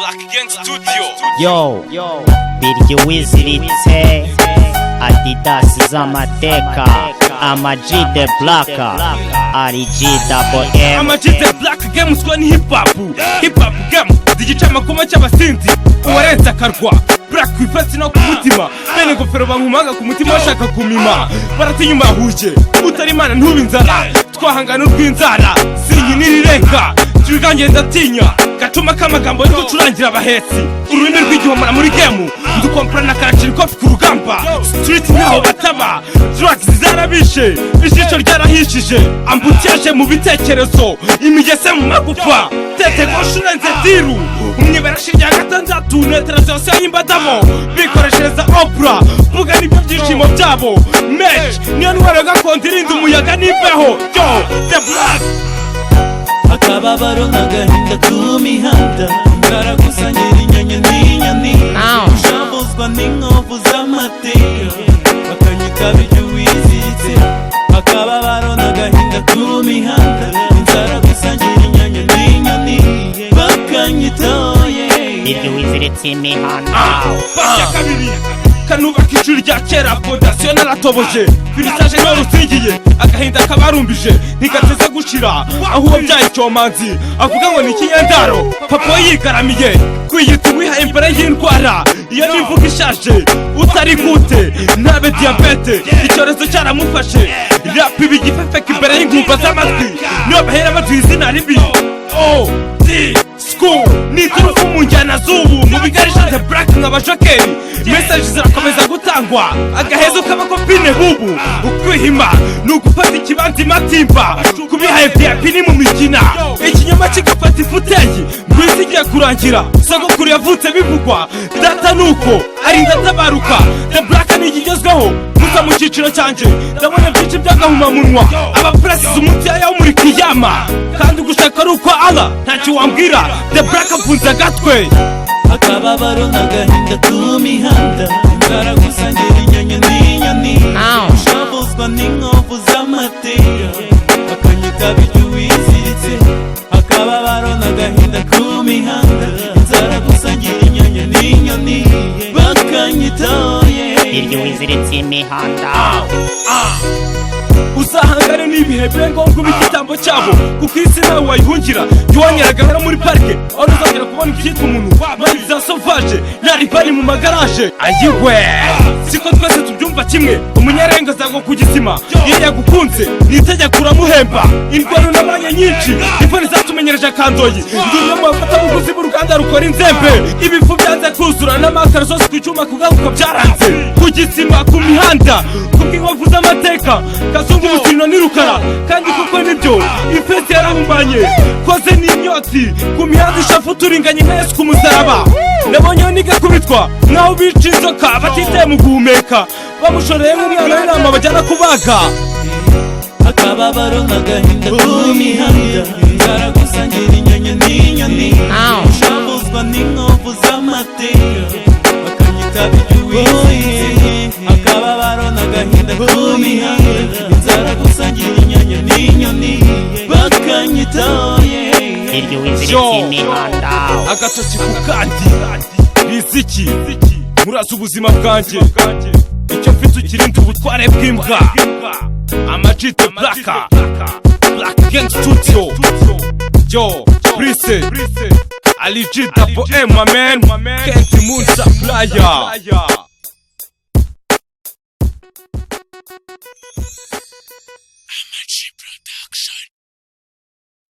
Black Gang Studio. Yo, Biryo wiziritse Adidas z'amateka Ama-G the Black ari G-double-M Ama-G the Black Game uzwi ni hip hop game igice amakoma cy'abasinzi uwarenze akarwa Black wifasi no ku mutima bene ingofero bankumaga ku mutima bashaka kumima baratinyuma huje utari imana ntubinzara twahangana urw'inzara sinyinirirenga twigange ndatinya gatuma kamagambo yo gucurangira abahetsi ururimi rw'igihomora muri game ndukomprana karaciri kofi ku rugamba street ntaho bataba drugs zarabishe ijisho ryarahishije ambutiyaje mu bitekerezo imigese mu magufa tete goshurenze diru umwiberashirya gatandatu neterezo yose y'imbadamo bikoreshereza opera vuga nibyo byishimo byabo match niyo ntwaro gakondo irinda umuyaga n'imbeho yo the Black akababaro n'agahinda k'imihanda karagusangira inyanya n'inyoni ushavuzwa n'inkovu z'amateka bakanyita Biryo wiziritse akababaro n'agahinda k'imihanda inzara gusangira inyanya n'inyoni bakanyita Biryo wiziritse imihanda bashya kabiri kanubaka ijuru rya kera fondasiyo naratoboje finisaje niyo rusingiye agahinda kabarumbije ntigateze gushira aho uwabyaye icyomanzi avuga ngo ni ikinyendaro papa yigaramiye kwiyita uwihaye imbere y'indwara iyo n'imvuga ishaje utari gute ntabe diyabete icyorezo cyaramufashe rap iba igifefeka imbere y'ingumba z'amatwi niyo bahera baduha izina ribi school ni turufu mu njyana z'ubu mu bigarisha the Black nk'abajokeri message zirakomeza gutangwa agahezo k'abakopine bubu ukwihima ni ugufata ikibanza imatimba kubihaye VIP ni mu mikina ikinyoma kigafata ifuteyi ngwisi igiye kurangira sogokuru yavutse bivugwa data nuko ari ndatabaruka the Black ni igigezweho gusa mu cyiciro cyanjye ndabona byinshi by'agahumamunwa abapresizi umunsi yawumurika iyama kandi ugushaka ari uko Allah ntacyo wambwira the Black afunze agatwe akababaro n'agahinda k'imihanda inzara gusangira inyanya n'inyoni ushavuzwa n'inkovu z'amateka bakanyita Biryo wiziritse akababaro n'agahinda k'imihanda inzara gusangira inyanya n'inyoni bakanyita Biryo wiziritse imihanda uzahangane n'ibihe ngombwa igitambo cyabo kuko isi nawe wayihungira ntiwanyeraga hano muri parike aho ntuzongera kubona ibyitwa umuntu bari za sovaje nari bari mu magaraje ayiwe siko twese tubyumva kimwe umunyarenga azagwa ku gisima iyo yagukunze nitegeka uramuhemba indwara n'amanya nyinshi imvune zatumenyereje akandoyi ngiye mu bafatabuguzi b'uruganda rukora inzembe ibifu byanze kuzura n'amakara zose ku icyuma kugaruka byaranze ku gisima ku mihanda kubw'inkovu z'amateka kazungu ubutino n'irukara kandi kuko nibyo ifesi yarahumanye koze n'imyotsi ku mihanda ishafu turinganye nka Yesu ku musaraba nabonyeho nigakubitwa nkaho bica inzoka batitaye mu guhumeka bamushoreye nk'umwana w'intama bajyana kubaga akababaro n'agahinda k'imihanda inzara gusangira inyanya n'inyoni ushavuzwa n'inkovu z'amateka bakanyita Biryo wiziritse akababaro n'agahinda k'imihanda inzara gusangira inyanya n'inyoni bakanyita Biryo wiziritse imihanda agatoki ku kandi riziki murazi ubuzima bwanjye icyo mfite ukirinda ubutware bw'imbwa Ama-G the Black Gang Studio yo Prise Ali G-double-M my man Kent Moon Supplier